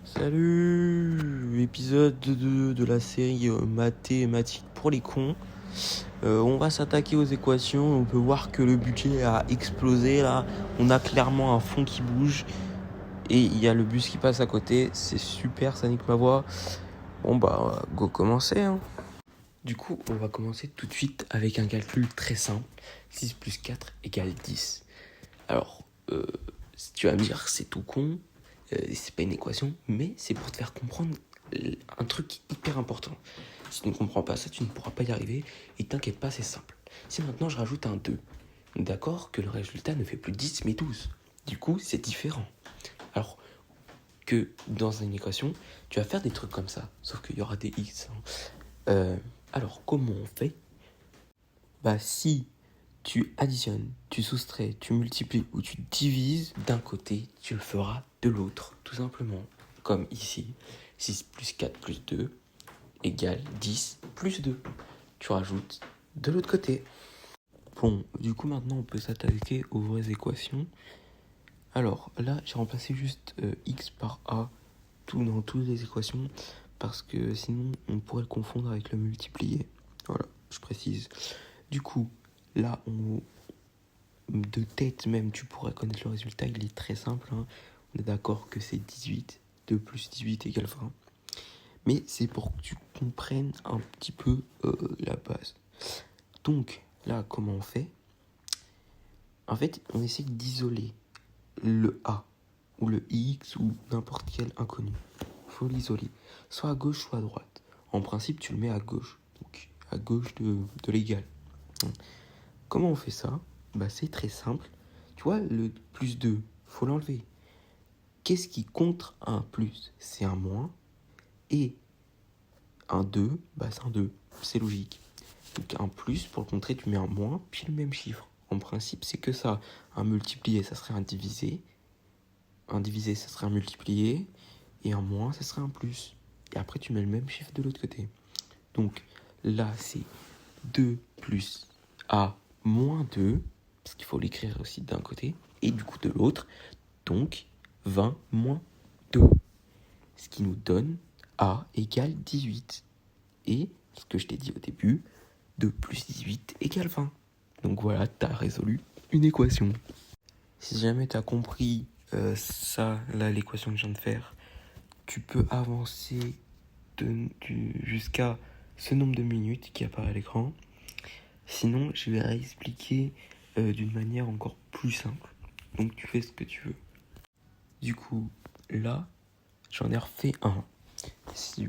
Salut, épisode 2 de la série mathématiques pour les cons. On va s'attaquer aux équations. On peut voir que le budget a explosé là. On a clairement un fond qui bouge et il y a le bus qui passe à côté. C'est super, ça nique ma voix. Bon bah, go commencer. Hein. Du coup, on va commencer tout de suite avec un calcul très simple. 6 plus 4 égale 10. Alors, si tu vas me dire c'est tout con. C'est pas une équation, mais c'est pour te faire comprendre un truc hyper important. Si tu ne comprends pas ça, tu ne pourras pas y arriver. Et t'inquiète pas, c'est simple. Si maintenant je rajoute un 2, d'accord que le résultat ne fait plus 10 mais 12. Du coup, c'est différent. Alors que dans une équation, tu vas faire des trucs comme ça, sauf qu'il y aura des x. Alors, comment on fait ? Bah, si tu additionnes, tu soustrais, tu multiplies ou tu divises d'un côté, tu le feras de l'autre, tout simplement. Comme ici, 6 plus 4 plus 2 égale 10 plus 2. Tu rajoutes de l'autre côté. Bon, du coup maintenant on peut s'attaquer aux vraies équations. Alors là, j'ai remplacé juste x par a dans toutes les équations parce que sinon on pourrait le confondre avec le multiplier. Voilà, je précise. Du coup, là, de tête même, tu pourrais connaître le résultat. Il est très simple. Hein. On est d'accord que c'est 18. 2 plus 18 égale 20. Mais c'est pour que tu comprennes un petit peu la base. Donc, là, comment on fait ? En fait, on essaie d'isoler le A ou le X ou n'importe quel inconnu. Il faut l'isoler. Soit à gauche, soit à droite. En principe, tu le mets à gauche. Donc, à gauche de l'égal. Comment on fait ça ? Bah, c'est très simple. Tu vois, le plus 2, faut l'enlever. Qu'est-ce qui contre un plus ? C'est un moins. Et un 2, bah, c'est un 2. C'est logique. Donc un plus, pour le contrer, tu mets un moins, puis le même chiffre. En principe, c'est que ça. Un multiplié, ça serait un divisé. Un divisé, ça serait un multiplié. Et un moins, ça serait un plus. Et après, tu mets le même chiffre de l'autre côté. Donc là, c'est 2 plus A moins 2. Parce qu'il faut l'écrire aussi d'un côté. Et du coup de l'autre. Donc 20 moins 2. Ce qui nous donne A égale 18. Et ce que je t'ai dit au début, 2 plus 18 égale 20. Donc voilà, tu as résolu une équation. Si jamais tu as compris ça, là, l'équation que je viens de faire, tu peux avancer jusqu'à ce nombre de minutes qui apparaît à l'écran. Sinon, je vais réexpliquer d'une manière encore plus simple. Donc tu fais ce que tu veux. Du coup, là, j'en ai refait un. Si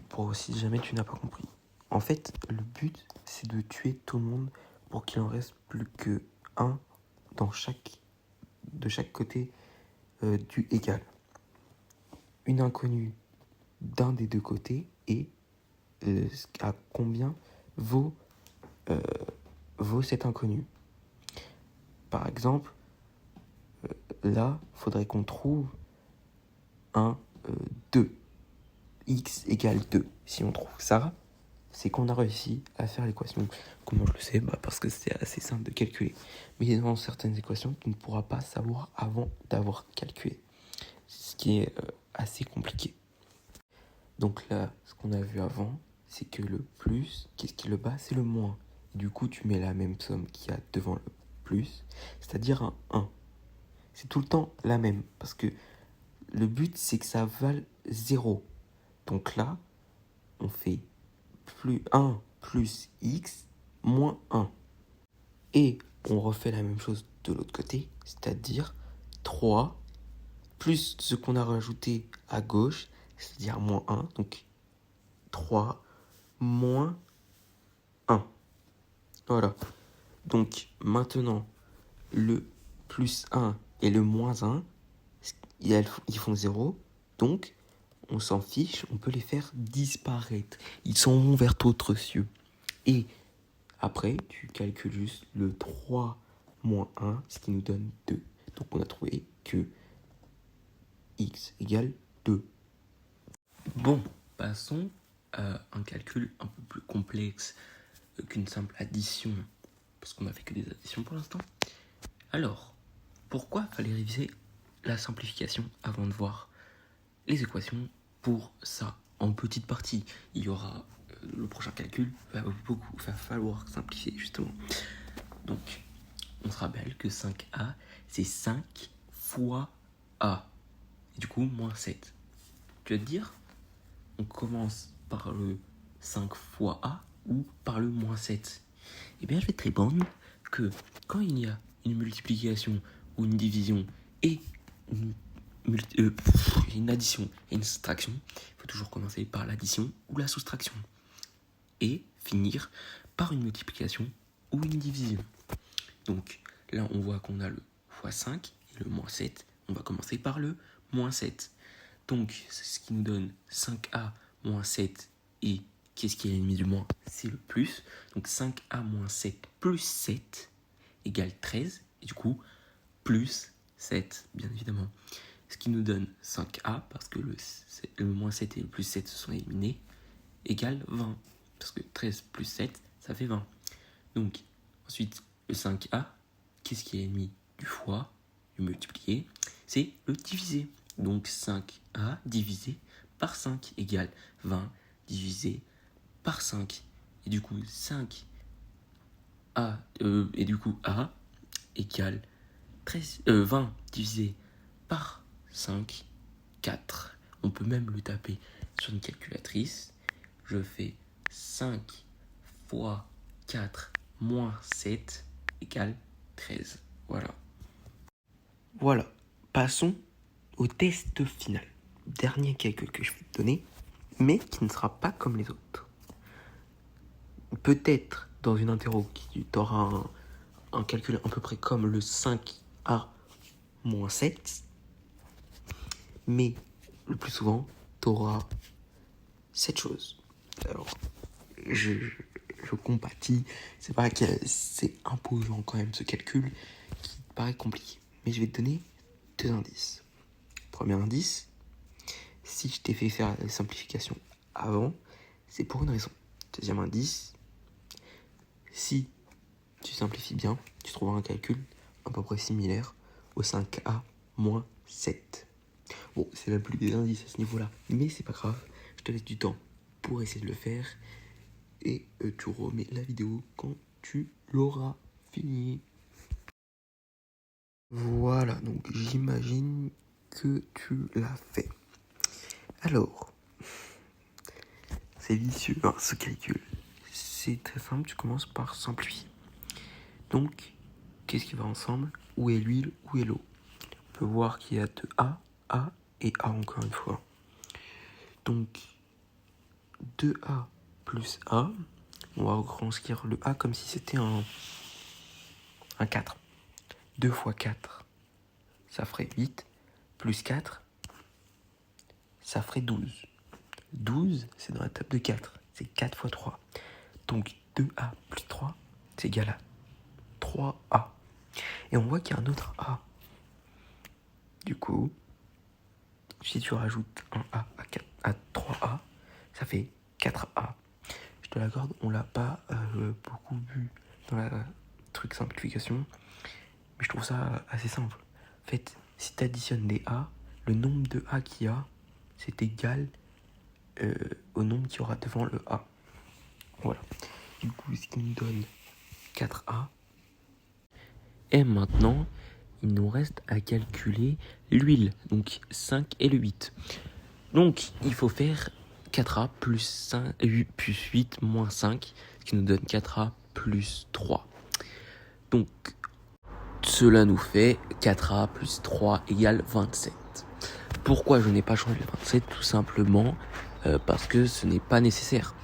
jamais tu n'as pas compris. En fait, le but, c'est de tuer tout le monde pour qu'il en reste plus que un de chaque côté du égal. Une inconnue d'un des deux côtés et à combien vaut cet inconnu. Par exemple, là, il faudrait qu'on trouve un 2. X égale 2. Si on trouve ça, c'est qu'on a réussi à faire l'équation. Comment je le sais ? Parce que c'est assez simple de calculer. Mais dans certaines équations, tu ne pourras pas savoir avant d'avoir calculé. Ce qui est assez compliqué. Donc là, ce qu'on a vu avant, c'est que le plus, qu'est-ce qui est le bas ? C'est le moins. Et du coup, tu mets la même somme qu'il y a devant le plus, c'est-à-dire un 1. C'est tout le temps la même, parce que le but, c'est que ça vale 0. Donc là, on fait plus 1 plus x moins 1. Et on refait la même chose de l'autre côté, c'est-à-dire 3 plus ce qu'on a rajouté à gauche, c'est-à-dire moins 1. Donc 3 moins 1. Voilà. Donc maintenant, le plus 1 et le moins 1, ils font 0. Donc, on s'en fiche, on peut les faire disparaître. Ils s'en vont vers d'autres cieux. Et après, tu calcules juste le 3 moins 1, ce qui nous donne 2. Donc on a trouvé que x égale 2. Bon, passons à un calcul un peu plus complexe qu'une simple addition, parce qu'on n'a fait que des additions pour l'instant. Alors, pourquoi fallait réviser la simplification avant de voir les équations pour ça, en petite partie, il y aura le prochain calcul, va falloir simplifier justement. Donc, on se rappelle que 5a, c'est 5 fois a. Et du coup, moins 7. Tu vas te dire, on commence par le 5 fois a ou par le moins 7. Eh bien, je vais te répondre que quand il y a une multiplication ou une division et une addition et une soustraction, il faut toujours commencer par l'addition ou la soustraction et finir par une multiplication ou une division. Donc là, on voit qu'on a le x5 et le moins 7. On va commencer par le moins 7. Donc, c'est ce qui nous donne 5a moins 7. Et qu'est-ce qui est l'ennemi du moins? C'est le plus. Donc 5a moins 7 plus 7 égale 13. Et du coup, plus 7, bien évidemment. Ce qui nous donne 5a, parce que le moins 7 et le plus 7 se sont éliminés, égale 20. Parce que 13 plus 7, ça fait 20. Donc, ensuite, le 5a, qu'est-ce qui est l'ennemi du fois, du multiplié? C'est le divisé. Donc 5a divisé par 5 égale 20 divisé par 5. Et du coup, 5a, et du coup, a égale 20 divisé par 5, 4. On peut même le taper sur une calculatrice. Je fais 5 fois 4 moins 7 égale 13. Voilà. Passons au test final. Dernier calcul que je vais te donner, mais qui ne sera pas comme les autres. Peut-être dans une interro qui t'aura un calcul à peu près comme le 5a moins 7, mais le plus souvent, tu auras cette chose. Alors, je compatis, c'est pas que c'est imposant quand même ce calcul qui paraît compliqué. Mais je vais te donner 2 indices. Premier indice, si je t'ai fait faire la simplification avant, c'est pour une raison. Deuxième indice, si tu simplifies bien, tu trouveras un calcul à peu près similaire au 5a moins 7. Bon, c'est même plus des indices à ce niveau-là, mais c'est pas grave, je te laisse du temps pour essayer de le faire et tu remets la vidéo quand tu l'auras fini. Voilà, donc j'imagine que tu l'as fait. Alors, c'est vicieux, hein, ce calcul. C'est très simple, tu commences par simplifier. Donc, qu'est-ce qui va ensemble? Où est l'huile? Où est l'eau? On peut voir qu'il y a 2A, A et A encore une fois. Donc, 2A plus A, on va retranscrire le A comme si c'était un 4. 2 fois 4, ça ferait 8, plus 4, ça ferait 12. 12, c'est dans la table de 4, c'est 4 fois 3. Donc 2A plus 3, c'est égal à 3A. Et on voit qu'il y a un autre A. Du coup, si tu rajoutes un A à 3A, ça fait 4A. Je te l'accorde, on l'a pas beaucoup vu dans la truc simplification, mais je trouve ça assez simple. En fait, si tu additionnes des A, le nombre de A qu'il y a, c'est égal au nombre qu'il y aura devant le A. Voilà. Du coup, ce qui nous donne 4A. Et maintenant, il nous reste à calculer l'huile. Donc 5 et le 8. Donc, il faut faire 4A plus 5, 8 plus 8 moins 5, ce qui nous donne 4A plus 3. Donc, cela nous fait 4A plus 3 égale 27. Pourquoi je n'ai pas changé le 27? Tout simplement parce que ce n'est pas nécessaire.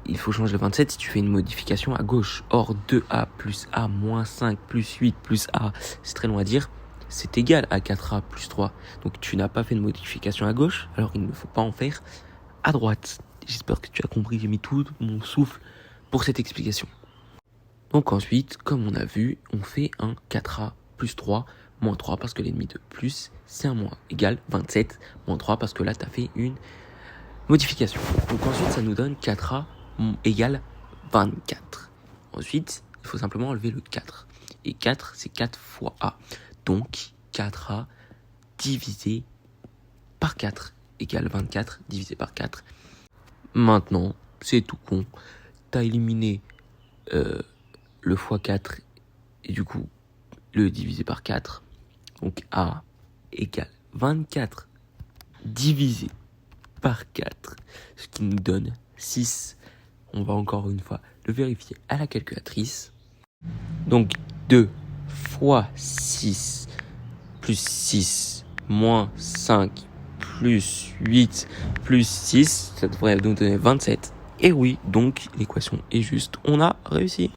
Il faut changer le 27 si tu fais une modification à gauche. Or, 2A plus A moins 5 plus 8 plus A, c'est très long à dire, c'est égal à 4A plus 3. Donc, tu n'as pas fait une modification à gauche, alors il ne faut pas en faire à droite. J'espère que tu as compris, j'ai mis tout mon souffle pour cette explication. Donc ensuite, comme on a vu, on fait un 4A plus 3 moins 3 parce que l'ennemi de plus, c'est un moins, égale 27 moins 3 parce que là, tu as fait une modification. Donc ensuite, ça nous donne 4A égale 24. Ensuite, il faut simplement enlever le 4. Et 4, c'est 4 fois A. Donc 4A divisé par 4 égale 24 divisé par 4. Maintenant, c'est tout con. T'as éliminé le x4 et du coup le divisé par 4. Donc A égale 24 divisé par 4, ce qui nous donne 6. On va encore une fois le vérifier à la calculatrice. Donc 2 fois 6 plus 6 moins 5 plus 8 plus 6, ça devrait nous donner 27. Et oui, donc l'équation est juste. On a réussi.